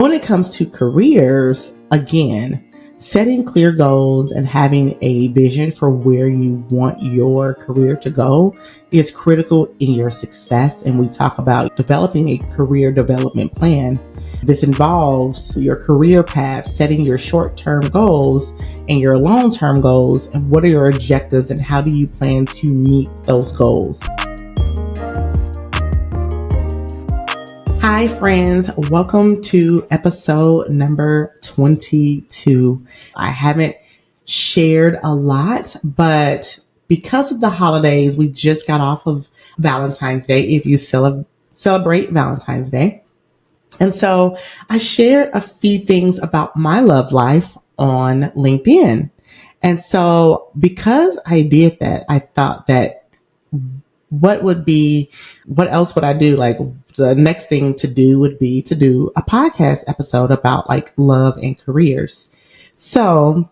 When it comes to careers, again, setting clear goals and having a vision for where you want your career to go is critical in your success. And we talk about developing a career development plan. This involves your career path, setting your short-term goals and your long-term goals, and what are your objectives and how do you plan to meet those goals. Hi friends, welcome to episode number 22. I haven't shared a lot, but because of the holidays, we just got off of Valentine's Day, if you celebrate Valentine's Day. And so I shared a few things about my love life on LinkedIn. And so because I did that, I thought that what else would I do? Like the next thing to do would be to do a podcast episode about like love and careers. So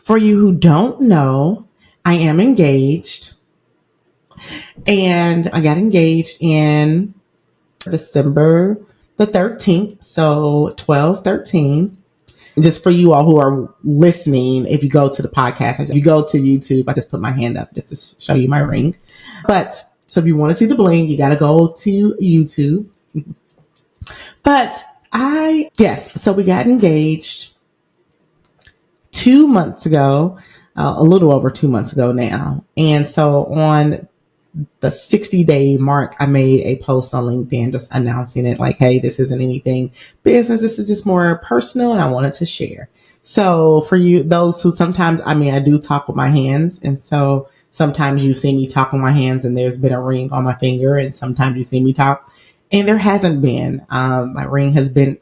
for you who don't know, I am engaged and I got engaged in December the 13th. So 12/13. Just for you all who are listening, if you go to the podcast, if you go to YouTube, I just put my hand up just to show you my ring. But so if you want to see the bling, you got to go to YouTube. But so we got engaged 2 months ago, a little over 2 months ago now. And so on the 60-day mark, I made a post on LinkedIn just announcing it like, hey, this isn't anything business. This is just more personal and I wanted to share. So for you, those who sometimes, I do talk with my hands. And so sometimes you see me talk with my hands and there's been a ring on my finger. And sometimes you see me talk and there hasn't been. My ring has been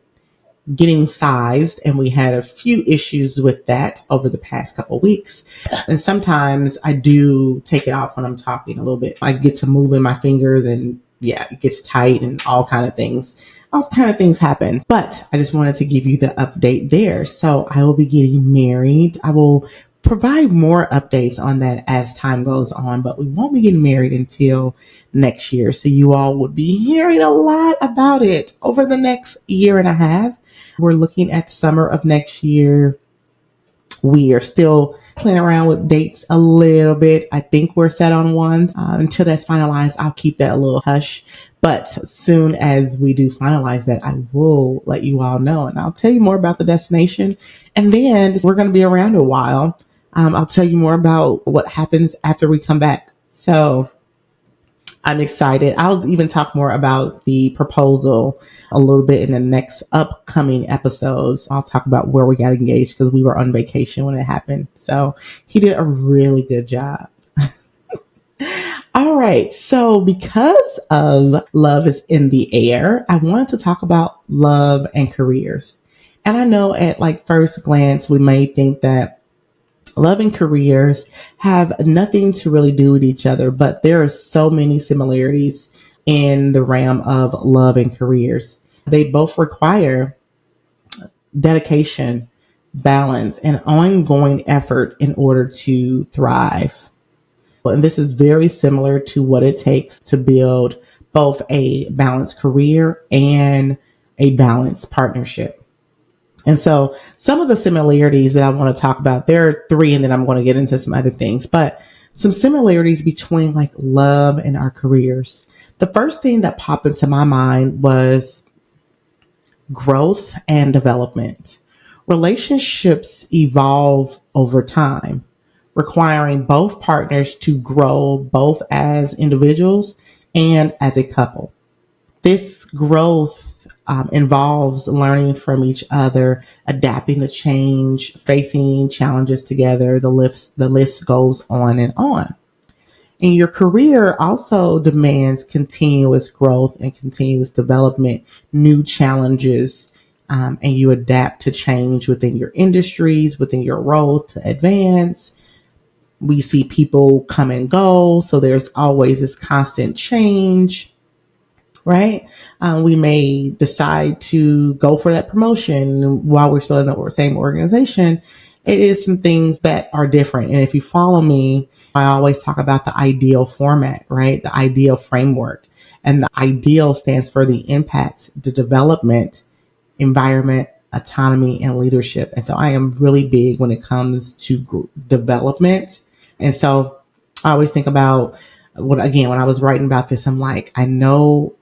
getting sized and we had a few issues with that over the past couple of weeks. And sometimes I do take it off when I'm talking a little bit. I get to moving my fingers and it gets tight and all kind of things happen. But I just wanted to give you the update there. So I will be getting married. I will provide more updates on that as time goes on, but we won't be getting married until next year. So you all would be hearing a lot about it over the next year and a half. We're looking at the summer of next year. We are still playing around with dates a little bit. I think we're set on one. Until that's finalized, I'll keep that a little hush. But as soon as we do finalize that, I will let you all know. And I'll tell you more about the destination. And then we're going to be around a while. I'll tell you more about what happens after we come back. So I'm excited. I'll even talk more about the proposal a little bit in the next upcoming episodes. I'll talk about where we got engaged because we were on vacation when it happened. So he did a really good job. All right. So because of love is in the air, I wanted to talk about love and careers. And I know at like first glance, we may think that love and careers have nothing to really do with each other, but there are so many similarities in the realm of love and careers. They both require dedication, balance, and ongoing effort in order to thrive. And this is very similar to what it takes to build both a balanced career and a balanced partnership. And so some of the similarities that I want to talk about, there are three, and then I'm going to get into some other things, but some similarities between like love and our careers. The first thing that popped into my mind was growth and development. Relationships evolve over time, requiring both partners to grow both as individuals and as a couple. This growth involves learning from each other, adapting to change, facing challenges together. The list goes on and on. And your career also demands continuous growth and continuous development, new challenges, and you adapt to change within your industries, within your roles to advance. We see people come and go, so there's always this constant change. Right? We may decide to go for that promotion while we're still in the same organization. It is some things that are different. And if you follow me, I always talk about the ideal format, right? The ideal framework. And the ideal stands for the impact, the development, environment, autonomy, and leadership. And so I am really big when it comes to development. And so I always think about when I was writing about this, I'm like, I know,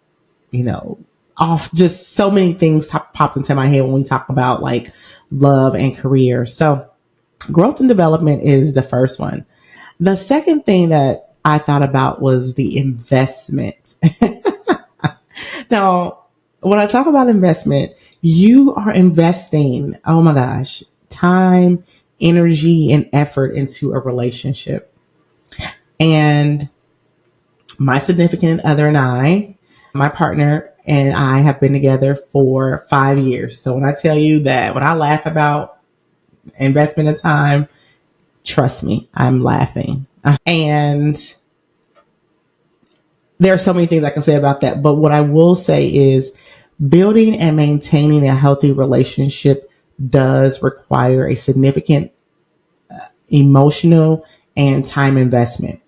off just so many things popped into my head when we talk about like love and career. So growth and development is the first one. The second thing that I thought about was the investment. Now, when I talk about investment, you are investing, oh my gosh, time, energy, and effort into a relationship. And my significant other and I, my partner and I have been together for 5 years. So when I tell you that when I laugh about investment of time, trust me, I'm laughing. And there are so many things I can say about that. But what I will say is building and maintaining a healthy relationship does require a significant emotional and time investment.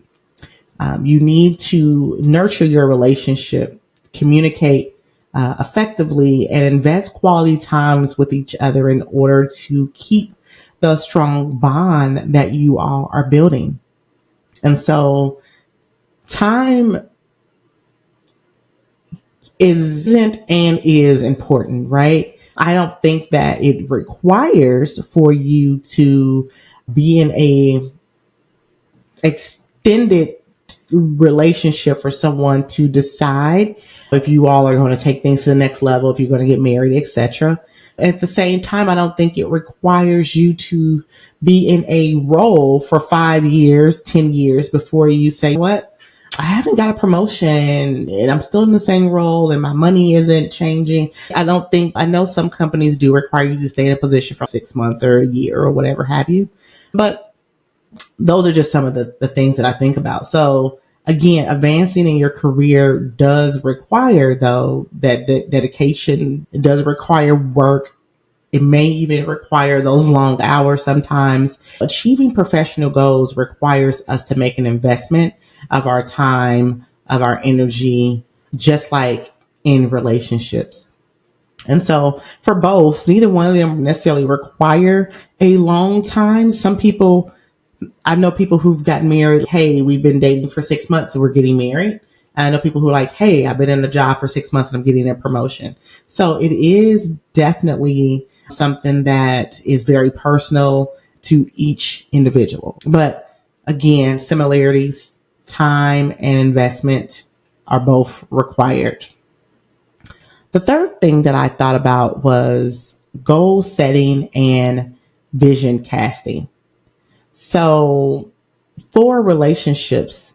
You need to nurture your relationship, communicate effectively, and invest quality times with each other in order to keep the strong bond that you all are building. And so, time isn't and is important, right? I don't think that it requires for you to be in a extended relationship for someone to decide if you all are going to take things to the next level, if you're going to get married, etc. At the same time, I don't think it requires you to be in a role for 5 years, 10 years before you say, what? I haven't got a promotion and I'm still in the same role and my money isn't changing. I know some companies do require you to stay in a position for 6 months or a year or whatever have you. But those are just some of the things that I think about. So again, advancing in your career does require, though, that dedication. It does require work. It may even require those long hours sometimes. Achieving professional goals requires us to make an investment of our time, of our energy, just like in relationships. And so for both, neither one of them necessarily require a long time. I know people who've gotten married. Hey, we've been dating for 6 months and we're getting married. I know people who are like, hey, I've been in a job for 6 months and I'm getting a promotion. So it is definitely something that is very personal to each individual. But again, similarities, time and investment are both required. The third thing that I thought about was goal setting and vision casting. So for relationships,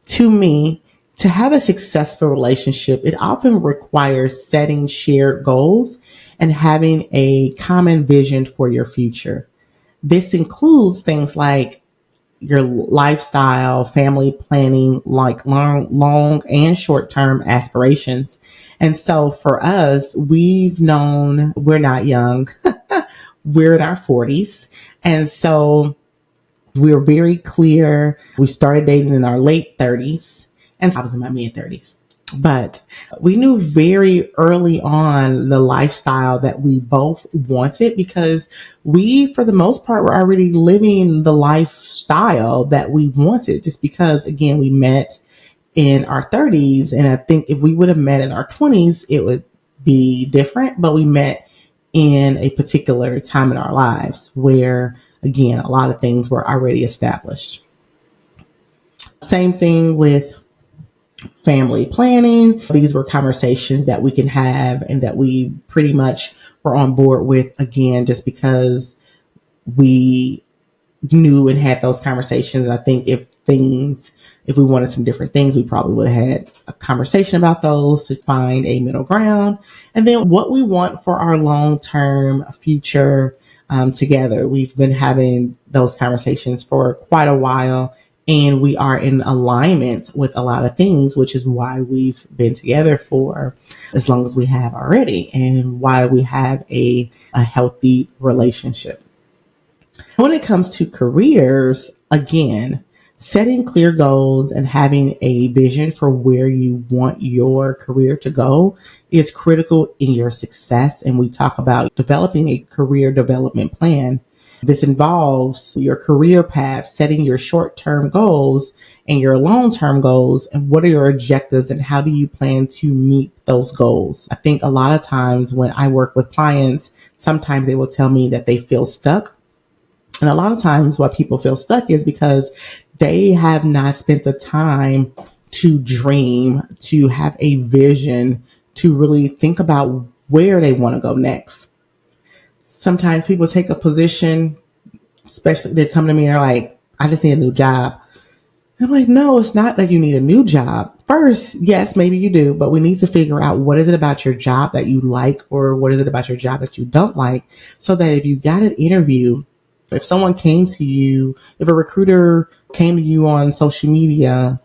to me, to have a successful relationship, it often requires setting shared goals and having a common vision for your future. This includes things like your lifestyle, family planning, like long and short term aspirations. And so for us, we've known we're not young, we're in our 40s. And so we're very clear. We started dating in our late 30s, and I was in my mid 30s. But we knew very early on the lifestyle that we both wanted because we, for the most part, were already living the lifestyle that we wanted just because, again, we met in our 30s. And I think if we would have met in our 20s, it would be different. But we met in a particular time in our lives where, again, a lot of things were already established. Same thing with family planning. These were conversations that we can have and that we pretty much were on board with, again, just because we knew and had those conversations. I think if we wanted some different things, we probably would have had a conversation about those to find a middle ground. And then what we want for our long-term future together. We've been having those conversations for quite a while, and we are in alignment with a lot of things, which is why we've been together for as long as we have already and why we have a healthy relationship. When it comes to careers, again, Setting clear goals and having a vision for where you want your career to go is critical in your success. And we talk about developing a career development plan. This involves your career path, setting your short term goals and your long term goals, and what are your objectives and how do you plan to meet those goals. I think a lot of times when I work with clients, sometimes they will tell me that they feel stuck. And a lot of times why people feel stuck is because they have not spent the time to dream, to have a vision, to really think about where they want to go next. Sometimes people take a position, especially they come to me and they're like, I just need a new job. I'm like, no, it's not that you need a new job. First, yes, maybe you do, but we need to figure out what is it about your job that you like or what is it about your job that you don't like, so that if you got an interview, if someone came to you, if a recruiter came to you on social media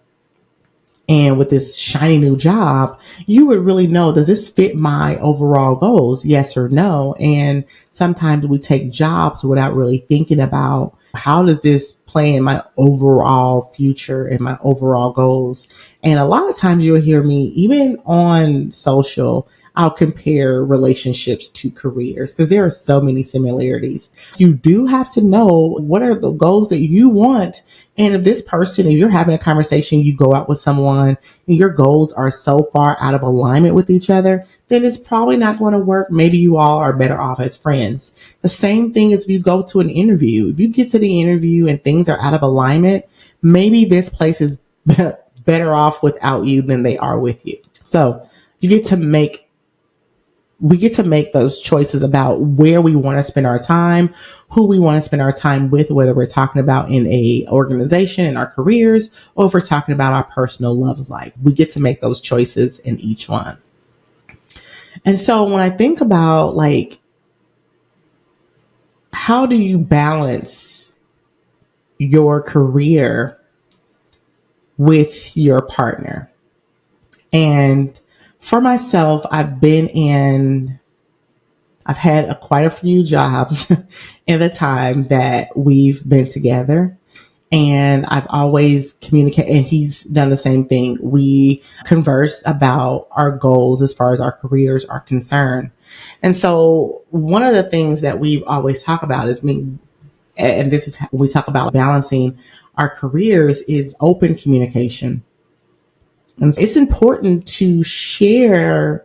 and with this shiny new job, you would really know, does this fit my overall goals? Yes or no. And sometimes we take jobs without really thinking about, how does this play in my overall future and my overall goals? And a lot of times you'll hear me, even on social, I'll compare relationships to careers because there are so many similarities. You do have to know what are the goals that you want. And if this person, if you're having a conversation, you go out with someone and your goals are so far out of alignment with each other, then it's probably not going to work. Maybe you all are better off as friends. The same thing is if you go to an interview. If you get to the interview and things are out of alignment, maybe this place is better off without you than they are with you. So you get to make we get to make those choices about where we want to spend our time, who we want to spend our time with, whether we're talking about in a organization, in our careers, or if we're talking about our personal love life. We get to make those choices in each one. And so when I think about like, how do you balance your career with your partner? And for myself, I've had quite a few jobs in the time that we've been together. And I've always communicated, and he's done the same thing. We converse about our goals as far as our careers are concerned. And so one of the things that we've always talked about is me, and this is when we talk about balancing our careers, is open communication. And it's important to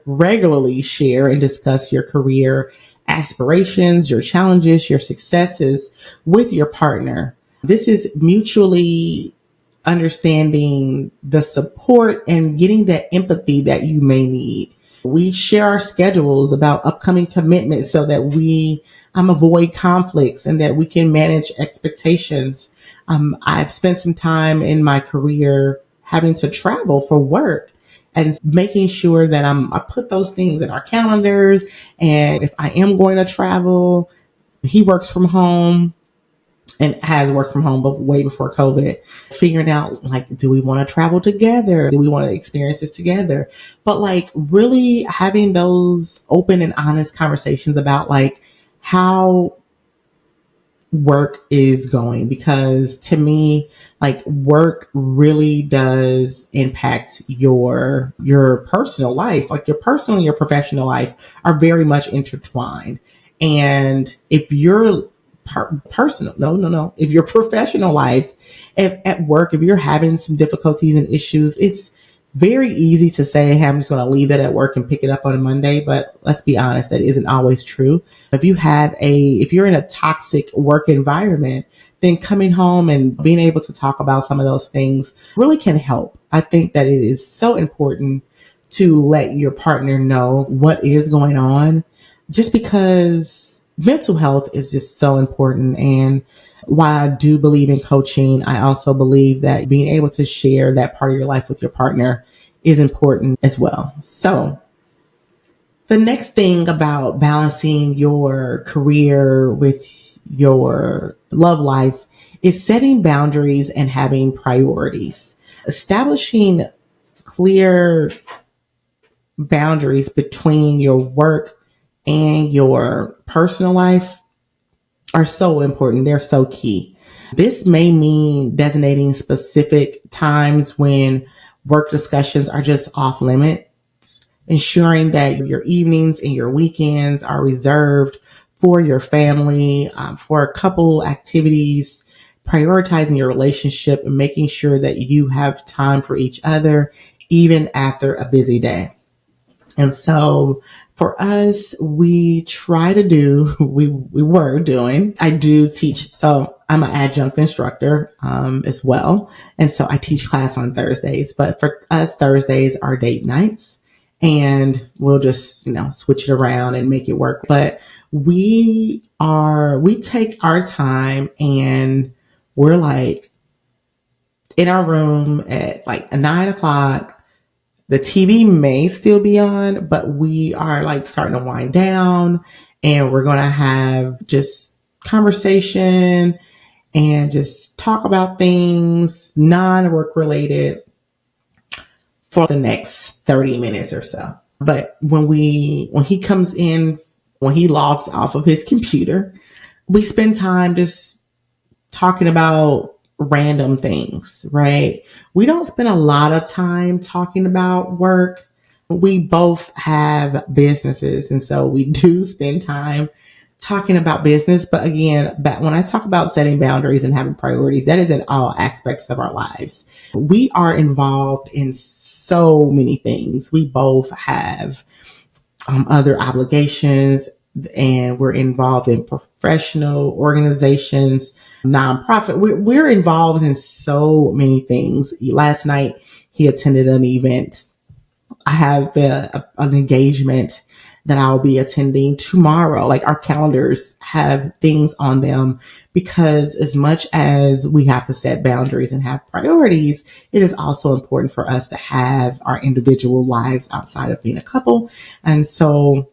regularly share and discuss your career aspirations, your challenges, your successes with your partner. This is mutually understanding the support and getting that empathy that you may need. We share our schedules about upcoming commitments so that we avoid conflicts and that we can manage expectations. I've spent some time in my career having to travel for work and making sure that I put those things in our calendars. And if I am going to travel, he works from home and has worked from home, but way before COVID, figuring out like, do we want to travel together? Do we want to experience this together? But like really having those open and honest conversations about like how work is going, because to me, like work really does impact your personal life. Like your personal and your professional life are very much intertwined. And if your personal, no, if your professional life, if at work, if you're having some difficulties and issues, it's very easy to say, hey, I'm just going to leave it at work and pick it up on a Monday. But let's be honest, that isn't always true. If you're in a toxic work environment, then coming home and being able to talk about some of those things really can help. I think that it is so important to let your partner know what is going on, just because mental health is just so important. And while I do believe in coaching, I also believe that being able to share that part of your life with your partner is important as well. So the next thing about balancing your career with your love life is setting boundaries and having priorities. Establishing clear boundaries between your work and your personal life are so important. They're so key. This may mean designating specific times when work discussions are just off limits, ensuring that your evenings and your weekends are reserved for your family, for a couple activities, prioritizing your relationship and making sure that you have time for each other, even after a busy day. And so for us, we try to do, we were doing, I do teach. So I'm an adjunct instructor as well. And so I teach class on Thursdays, but for us, Thursdays are date nights and we'll just, switch it around and make it work. But we take our time and we're like in our room at like 9 o'clock. The TV may still be on, but we are like starting to wind down and we're going to have just conversation and just talk about things non-work related for the next 30 minutes or so. But when he comes in, when he logs off of his computer, we spend time just talking about random things, right? We don't spend a lot of time talking about work. We both have businesses, and so we do spend time talking about business. But again, when I talk about setting boundaries and having priorities, that is in all aspects of our lives. We are involved in so many things. We both have other obligations, and we're involved in professional organizations, nonprofit. We're involved in so many things. Last night, he attended an event. I have an engagement that I'll be attending tomorrow. Like our calendars have things on them because as much as we have to set boundaries and have priorities, it is also important for us to have our individual lives outside of being a couple. And so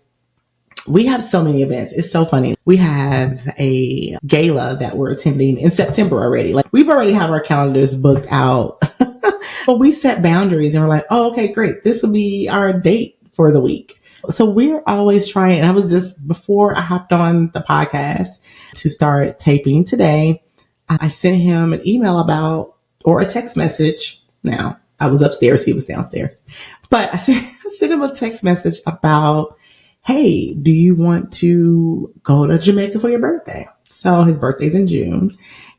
we have so many events. It's so funny. We have a gala that we're attending in September already. Like we've already have our calendars booked out, but we set boundaries and we're like, oh, okay, great. This will be our date for the week. So we're always trying. And I was just, before I hopped on the podcast to start taping today, I sent him an email or a text message. Now I was upstairs. He was downstairs, but I sent him a text message about, hey, do you want to go to Jamaica for your birthday? So his birthday's in June.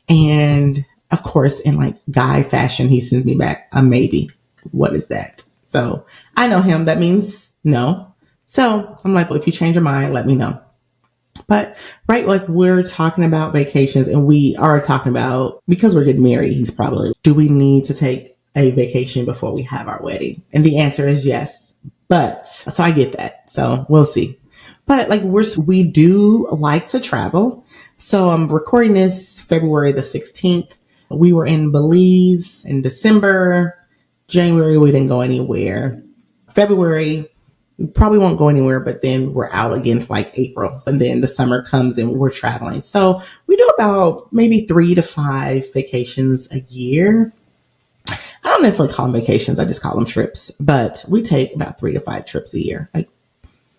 And of course, in like guy fashion, he sends me back a maybe. What is that? So I know him. That means no. So I'm like, well, if you change your mind, let me know. But right, like we're talking about vacations and we are talking about, because we're getting married, he's probably, do we need to take a vacation before we have our wedding? And the answer is yes. But so I get that. So we'll see. But like we do like to travel. So I'm recording this February the 16th. We were in Belize in December. January, we didn't go anywhere. February, we probably won't go anywhere, but then we're out again for like April. And then the summer comes and we're traveling. So we do about maybe 3 to 5 vacations a year. I don't necessarily call them vacations. I just call them trips. But we take about 3 to 5 trips a year. Like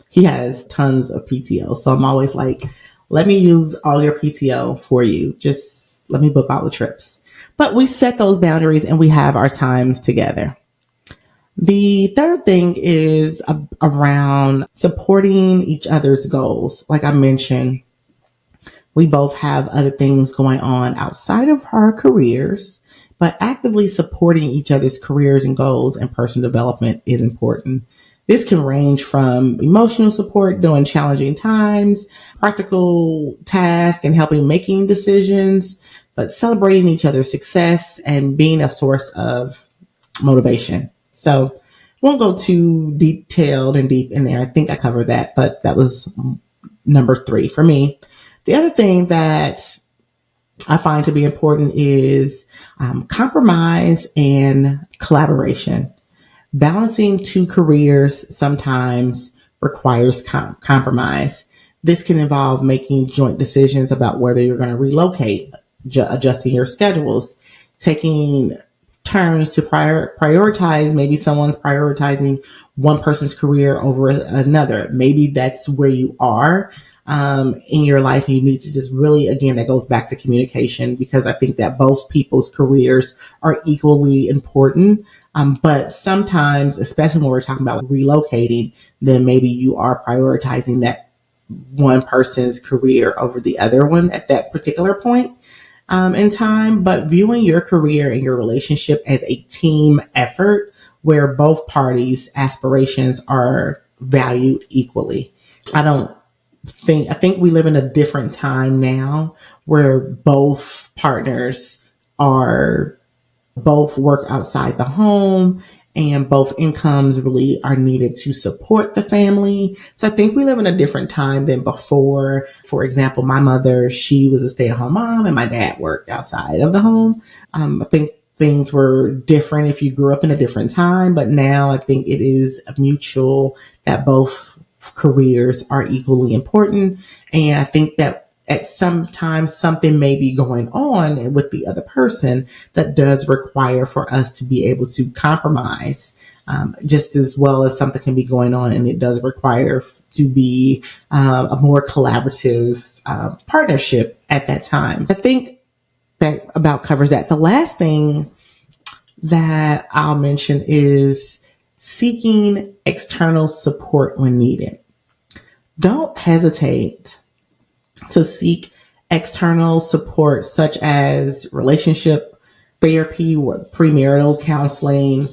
he has tons of PTO. So I'm always like, let me use all your PTO for you. Just let me book all the trips. But we set those boundaries and we have our times together. The third thing is around supporting each other's goals. Like I mentioned, we both have other things going on outside of our careers, but actively supporting each other's careers and goals and personal development is important. This can range from emotional support during challenging times, practical tasks, and helping making decisions, but celebrating each other's success and being a source of motivation. So I won't go too detailed and deep in there. I think I covered that, but that was number 3 for me. The other thing that I find to be important is compromise and collaboration. Balancing 2 careers sometimes requires compromise. This can involve making joint decisions about whether you're going to relocate, adjusting your schedules, taking turns to prioritize. Maybe someone's prioritizing one person's career over another. Maybe that's where you are. in your life. And you need to just really, again, that goes back to communication, because I think that both people's careers are equally important. But sometimes, especially when we're talking about relocating, then maybe you are prioritizing that one person's career over the other one at that particular point in time. But viewing your career and your relationship as a team effort where both parties' aspirations are valued equally. I think we live in a different time now where both partners are both work outside the home, and both incomes really are needed to support the family. So I think we live in a different time than before. For example, my mother, she was a stay-at-home mom and my dad worked outside of the home. I think things were different if you grew up in a different time, but now I think it is mutual that both careers are equally important. And I think that at some time something may be going on with the other person that does require for us to be able to compromise, just as well as something can be going on and it does require to be a more collaborative partnership at that time. I think that about covers that. The last thing that I'll mention is seeking external support when needed. Don't hesitate to seek external support, such as relationship therapy, premarital counseling,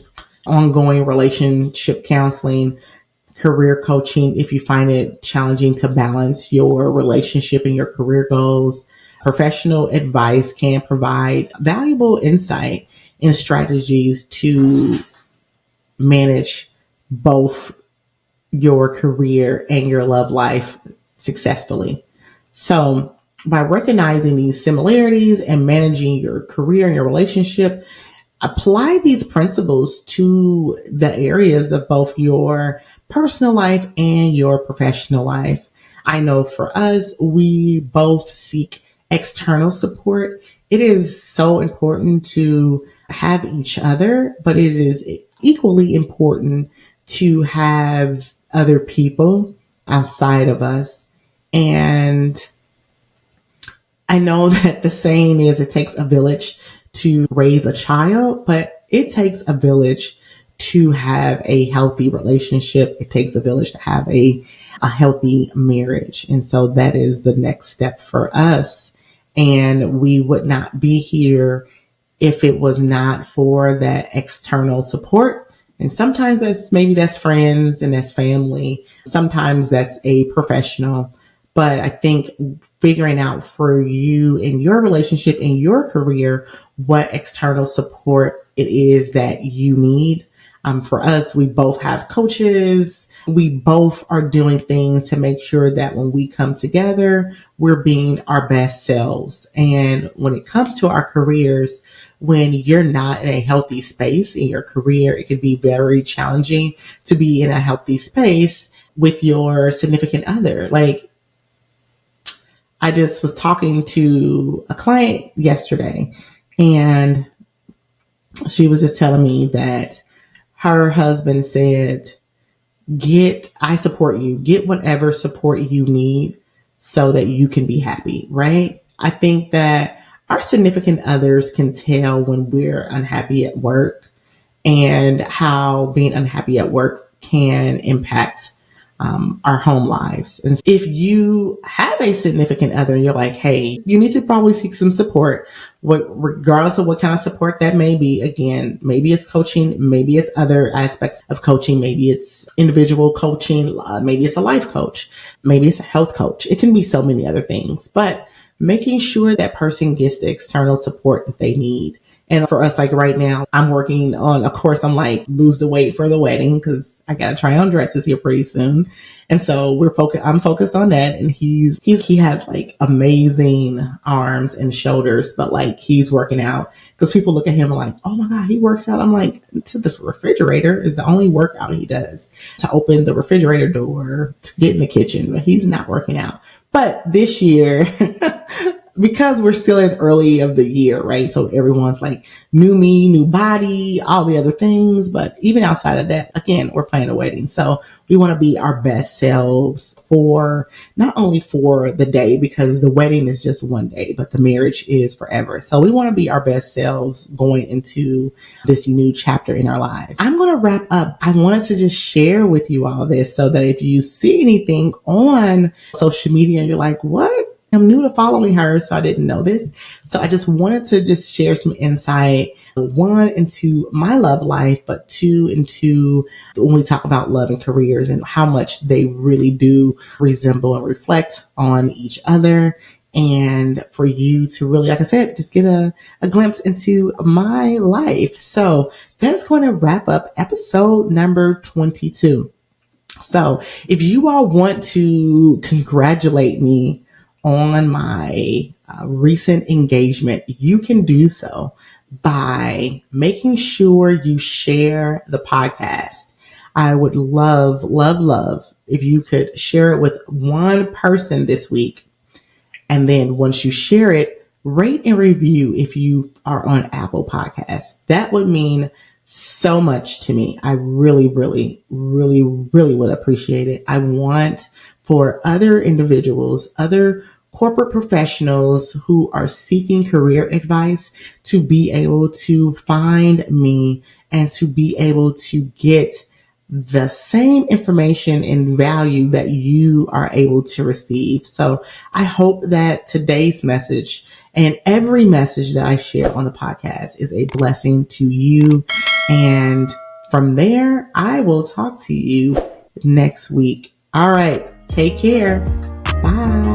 ongoing relationship counseling, career coaching if you find it challenging to balance your relationship and your career goals. Professional advice can provide valuable insight and strategies to manage both your career and your love life successfully. So, by recognizing these similarities and managing your career and your relationship, apply these principles to the areas of both your personal life and your professional life. I know for us, we both seek external support. It is so important to have each other, but it is equally important to have other people outside of us. And I know that the saying is it takes a village to raise a child, but it takes a village to have a healthy relationship. It takes a village to have a healthy marriage. And so that is the next step for us. And we would not be here if it was not for that external support. And sometimes that's friends and that's family. Sometimes that's a professional. But I think figuring out for you in your relationship, in your career, what external support it is that you need. For us, we both have coaches. We both are doing things to make sure that when we come together, we're being our best selves. And when it comes to our careers, when you're not in a healthy space in your career, it can be very challenging to be in a healthy space with your significant other. Like, I just was talking to a client yesterday, and she was just telling me that her husband said, I support you, get whatever support you need so that you can be happy, right? I think that our significant others can tell when we're unhappy at work and how being unhappy at work can impact our home lives. And if you have a significant other and you're like, hey, you need to probably seek some support, regardless of what kind of support that may be. Again, maybe it's coaching, maybe it's other aspects of coaching, maybe it's individual coaching, maybe it's a life coach, maybe it's a health coach. It can be so many other things, but making sure that person gets the external support that they need. And for us, like right now, I'm working on, of course, I'm like, lose the weight for the wedding because I got to try on dresses here pretty soon. And so I'm focused on that. And he has like amazing arms and shoulders, but like he's working out because people look at him and like, oh my God, he works out. I'm like, to the refrigerator is the only workout he does, to open the refrigerator door, to get in the kitchen, but he's not working out. But this year, because we're still in early of the year, right? So everyone's like new me, new body, all the other things. But even outside of that, again, we're planning a wedding. So we want to be our best selves for not only for the day, because the wedding is just one day, but the marriage is forever. So we want to be our best selves going into this new chapter in our lives. I'm going to wrap up. I wanted to just share with you all this so that if you see anything on social media and you're like, what? I'm new to following her, so I didn't know this. So I just wanted to just share some insight, one, into my love life, but two, into when we talk about love and careers and how much they really do resemble and reflect on each other. And for you to really, like I said, just get a glimpse into my life. So that's going to wrap up episode number 22. So if you all want to congratulate me on my recent engagement, you can do so by making sure you share the podcast. I would love, love, love if you could share it with one person this week. And then once you share it, rate and review if you are on Apple Podcasts. That would mean so much to me. I really, really, really, really would appreciate it. I want for other individuals, other corporate professionals who are seeking career advice to be able to find me and to be able to get the same information and value that you are able to receive. So I hope that today's message and every message that I share on the podcast is a blessing to you. And from there, I will talk to you next week. All right. Take care. Bye.